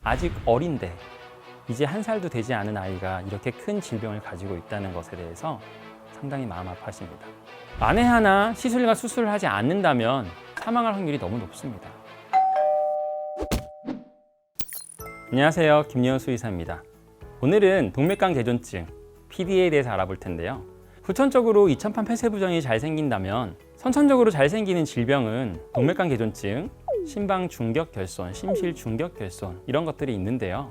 아직 어린데 이제 1살도 되지 않은 아이가 이렇게 큰 질병을 가지고 있다는 것에 대해서 상당히 마음 아파하십니다. 만에 하나 시술과 수술을 하지 않는다면 사망할 확률이 너무 높습니다. 안녕하세요. 김여수 의사입니다. 오늘은 동맥관 개존증, PDA에 대해서 알아볼 텐데요. 후천적으로 이천판 폐쇄부종이 잘 생긴다면 선천적으로 잘 생기는 질병은 동맥관 개존증, 심방 중격 결손, 심실 중격 결손 이런 것들이 있는데요.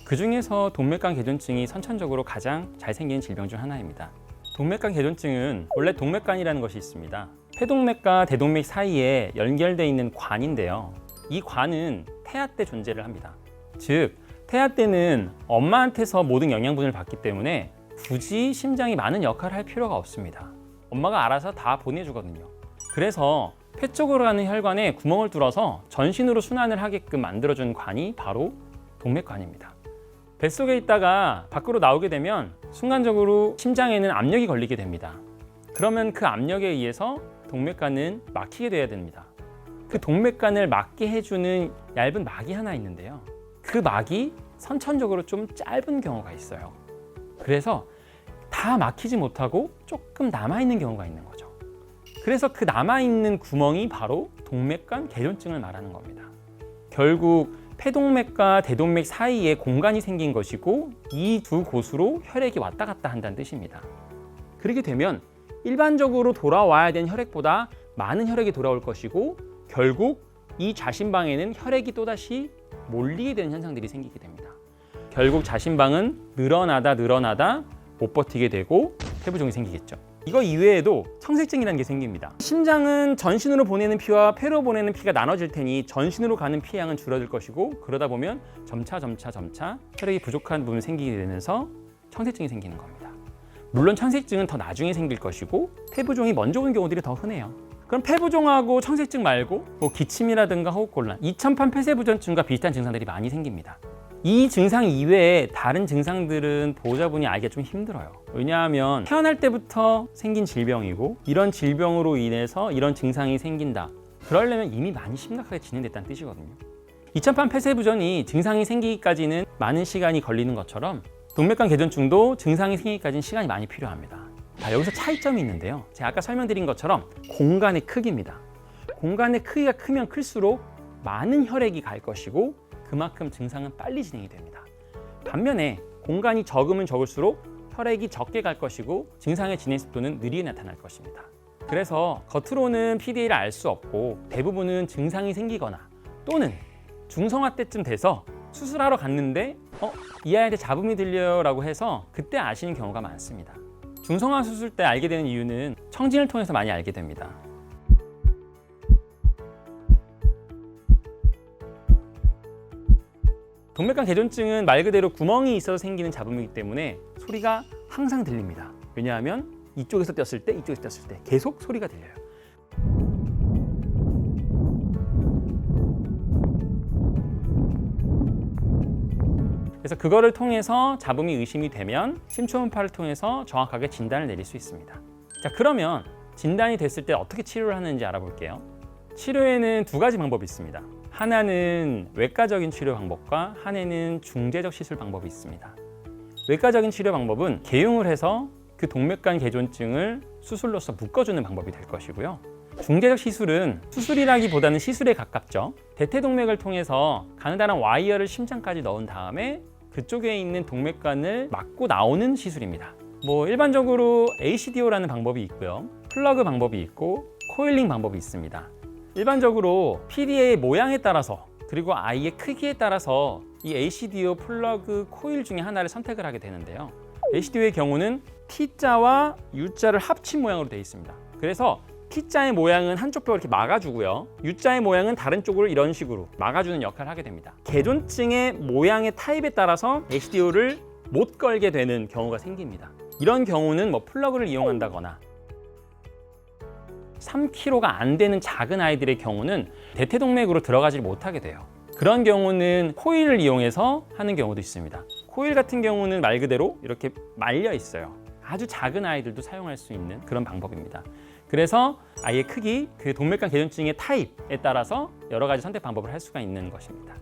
그 중에서 동맥관 개존증이 선천적으로 가장 잘 생기는 질병 중 하나입니다. 동맥관 개존증은 원래 동맥관이라는 것이 있습니다. 폐동맥과 대동맥 사이에 연결되어 있는 관인데요. 이 관은 태아 때 존재를 합니다. 즉, 태아 때는 엄마한테서 모든 영양분을 받기 때문에 굳이 심장이 많은 역할을 할 필요가 없습니다. 엄마가 알아서 다 보내주거든요. 그래서 폐 쪽으로 가는 혈관에 구멍을 뚫어서 전신으로 순환을 하게끔 만들어준 관이 바로 동맥관입니다. 뱃속에 있다가 밖으로 나오게 되면 순간적으로 심장에는 압력이 걸리게 됩니다. 그러면 그 압력에 의해서 동맥관은 막히게 돼야 됩니다. 그 동맥관을 막게 해주는 얇은 막이 하나 있는데요. 그 막이 선천적으로 좀 짧은 경우가 있어요. 그래서 다 막히지 못하고 조금 남아있는 경우가 있는 거죠. 그래서 그 남아있는 구멍이 바로 동맥관 개존증을 말하는 겁니다. 결국 폐동맥과 대동맥 사이에 공간이 생긴 것이고 이 두 곳으로 혈액이 왔다 갔다 한다는 뜻입니다. 그렇게 되면 일반적으로 돌아와야 되는 혈액보다 많은 혈액이 돌아올 것이고 결국 이 좌심방에는 혈액이 또다시 몰리게 되는 현상들이 생기게 됩니다. 결국 좌심방은 늘어나다 못 버티게 되고 폐부종이 생기겠죠. 이거 이외에도 청색증이라는 게 생깁니다. 심장은 전신으로 보내는 피와 폐로 보내는 피가 나눠질 테니 전신으로 가는 피의 양은 줄어들 것이고 그러다 보면 점차 혈액이 부족한 부분이 생기게 되면서 청색증이 생기는 겁니다. 물론 청색증은 더 나중에 생길 것이고 폐부종이 먼저 오는 경우들이 더 흔해요. 그럼 폐부종하고 청색증 말고 기침이라든가 호흡곤란, 이천판 폐쇄부전증과 비슷한 증상들이 많이 생깁니다. 이 증상 이외에 다른 증상들은 보호자분이 알기가 좀 힘들어요. 왜냐하면 태어날 때부터 생긴 질병이고 이런 질병으로 인해서 이런 증상이 생긴다. 그러려면 이미 많이 심각하게 진행됐다는 뜻이거든요. 이천판 폐쇄부전이 증상이 생기기까지는 많은 시간이 걸리는 것처럼 동맥관 개존증도 증상이 생기기까지는 시간이 많이 필요합니다. 여기서 차이점이 있는데요. 제가 아까 설명드린 것처럼 공간의 크기입니다. 공간의 크기가 크면 클수록 많은 혈액이 갈 것이고 그만큼 증상은 빨리 진행이 됩니다. 반면에 공간이 적으면 적을수록 혈액이 적게 갈 것이고 증상의 진행 속도는 느리게 나타날 것입니다. 그래서 겉으로는 PDA를 알 수 없고 대부분은 증상이 생기거나 또는 중성화 때쯤 돼서 수술하러 갔는데 이 아이한테 잡음이 들려요 라고 해서 그때 아시는 경우가 많습니다. 중성화 수술 때 알게 되는 이유는 청진을 통해서 많이 알게 됩니다. 동맥관 개존증은 말 그대로 구멍이 있어서 생기는 잡음이기 때문에 소리가 항상 들립니다. 왜냐하면 이쪽에서 뗐을 때, 이쪽에서 뗐을 때 계속 소리가 들려요. 그래서 그거를 통해서 잡음이 의심이 되면 심초음파를 통해서 정확하게 진단을 내릴 수 있습니다. 자, 그러면 진단이 됐을 때 어떻게 치료를 하는지 알아볼게요. 치료에는 두 가지 방법이 있습니다. 하나는 외과적인 치료 방법과 하나는 중재적 시술 방법이 있습니다. 외과적인 치료 방법은 개용을 해서 그 동맥관 개존증을 수술로서 묶어주는 방법이 될 것이고요. 중재적 시술은 수술이라기보다는 시술에 가깝죠. 대퇴동맥을 통해서 가느다란 와이어를 심장까지 넣은 다음에 그쪽에 있는 동맥관을 막고 나오는 시술입니다. 일반적으로 ACDO라는 방법이 있고요. 플러그 방법이 있고 코일링 방법이 있습니다. 일반적으로 PDA의 모양에 따라서 그리고 아이의 크기에 따라서 이 ACDO, 플러그, 코일 중에 하나를 선택을 하게 되는데요. ACDO의 경우는 T자와 U자를 합친 모양으로 되어 있습니다. 그래서 T자의 모양은 한쪽 뼈를 이렇게 막아주고요. U자의 모양은 다른 쪽으로 이런 식으로 막아주는 역할을 하게 됩니다. 개존증의 모양의 타입에 따라서 ACDO를 못 걸게 되는 경우가 생깁니다. 이런 경우는 플러그를 이용한다거나 3kg가 안 되는 작은 아이들의 경우는 대퇴동맥으로 들어가지 못하게 돼요. 그런 경우는 코일을 이용해서 하는 경우도 있습니다. 코일 같은 경우는 말 그대로 이렇게 말려 있어요. 아주 작은 아이들도 사용할 수 있는 그런 방법입니다. 그래서 아이의 크기, 그 동맥관 개존증의 타입에 따라서 여러 가지 선택 방법을 할 수가 있는 것입니다.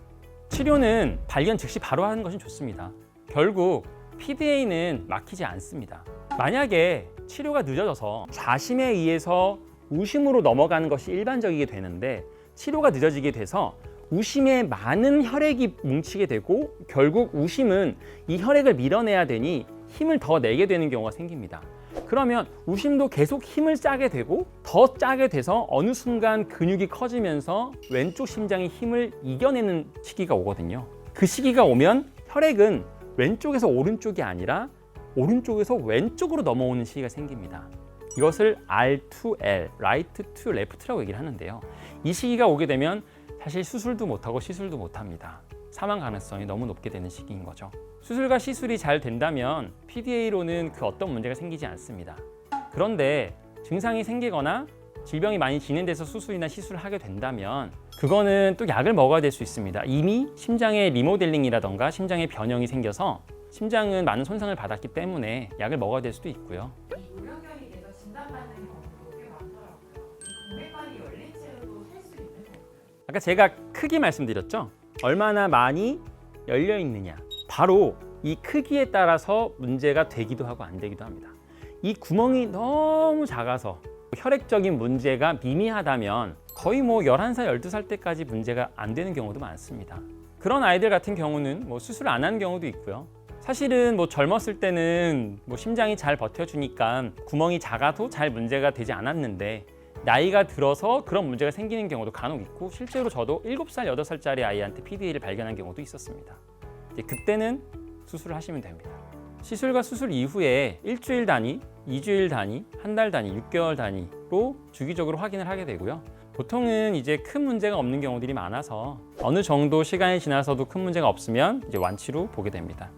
치료는 발견 즉시 바로 하는 것이 좋습니다. 결국 PDA는 막히지 않습니다. 만약에 치료가 늦어져서 좌심에 의해서 우심으로 넘어가는 것이 일반적이게 되는데 치료가 늦어지게 돼서 우심에 많은 혈액이 뭉치게 되고 결국 우심은 이 혈액을 밀어내야 되니 힘을 더 내게 되는 경우가 생깁니다. 그러면 우심도 계속 힘을 짜게 되고 더 짜게 돼서 어느 순간 근육이 커지면서 왼쪽 심장이 힘을 이겨내는 시기가 오거든요. 그 시기가 오면 혈액은 왼쪽에서 오른쪽이 아니라 오른쪽에서 왼쪽으로 넘어오는 시기가 생깁니다. 이것을 R2L, Right to Left라고 얘기를 하는데요. 이 시기가 오게 되면 사실 수술도 못하고 시술도 못합니다. 사망 가능성이 너무 높게 되는 시기인 거죠. 수술과 시술이 잘 된다면 PDA로는 그 어떤 문제가 생기지 않습니다. 그런데 증상이 생기거나 질병이 많이 진행돼서 수술이나 시술을 하게 된다면 그거는 또 약을 먹어야 될 수 있습니다. 이미 심장의 리모델링이라던가 심장의 변형이 생겨서 심장은 많은 손상을 받았기 때문에 약을 먹어야 될 수도 있고요. 이 고령견이 돼서 진단받는 경우도 꽤 많더라고요. 이 동맥관이 열린 채로도 살 수 있는 건가요? 아까 제가 크게 말씀드렸죠? 얼마나 많이 열려 있느냐. 바로 이 크기에 따라서 문제가 되기도 하고 안 되기도 합니다. 이 구멍이 너무 작아서 혈액적인 문제가 미미하다면 거의 11살, 12살 때까지 문제가 안 되는 경우도 많습니다. 그런 아이들 같은 경우는 수술을 안 하는 경우도 있고요. 사실은 젊었을 때는 심장이 잘 버텨주니까 구멍이 작아도 잘 문제가 되지 않았는데 나이가 들어서 그런 문제가 생기는 경우도 간혹 있고 실제로 저도 7살, 8살짜리 아이한테 PDA를 발견한 경우도 있었습니다. 그때는 수술을 하시면 됩니다. 시술과 수술 이후에 일주일 단위, 2주일 단위, 한 달 단위, 6개월 단위로 주기적으로 확인을 하게 되고요. 보통은 이제 큰 문제가 없는 경우들이 많아서 어느 정도 시간이 지나서도 큰 문제가 없으면 이제 완치로 보게 됩니다.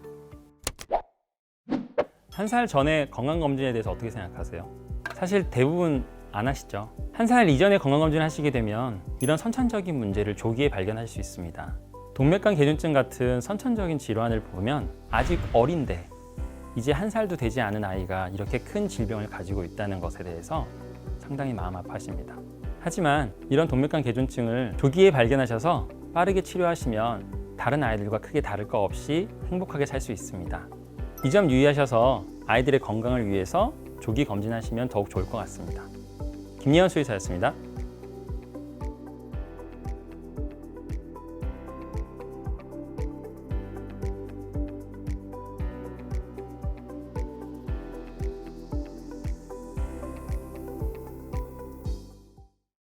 1살 전에 건강검진에 대해서 어떻게 생각하세요? 사실 대부분 안 하시죠. 1살 이전에 건강검진을 하시게 되면 이런 선천적인 문제를 조기에 발견하실 수 있습니다. 동맥관 계존증 같은 선천적인 질환을 보면 아직 어린데 이제 1살도 되지 않은 아이가 이렇게 큰 질병을 가지고 있다는 것에 대해서 상당히 마음 아파하십니다. 하지만 이런 동맥관 계존증을 조기에 발견하셔서 빠르게 치료하시면 다른 아이들과 크게 다를 거 없이 행복하게 살 수 있습니다. 이 점 유의하셔서 아이들의 건강을 위해서 조기 검진하시면 더욱 좋을 것 같습니다. 김예원 수의사였습니다.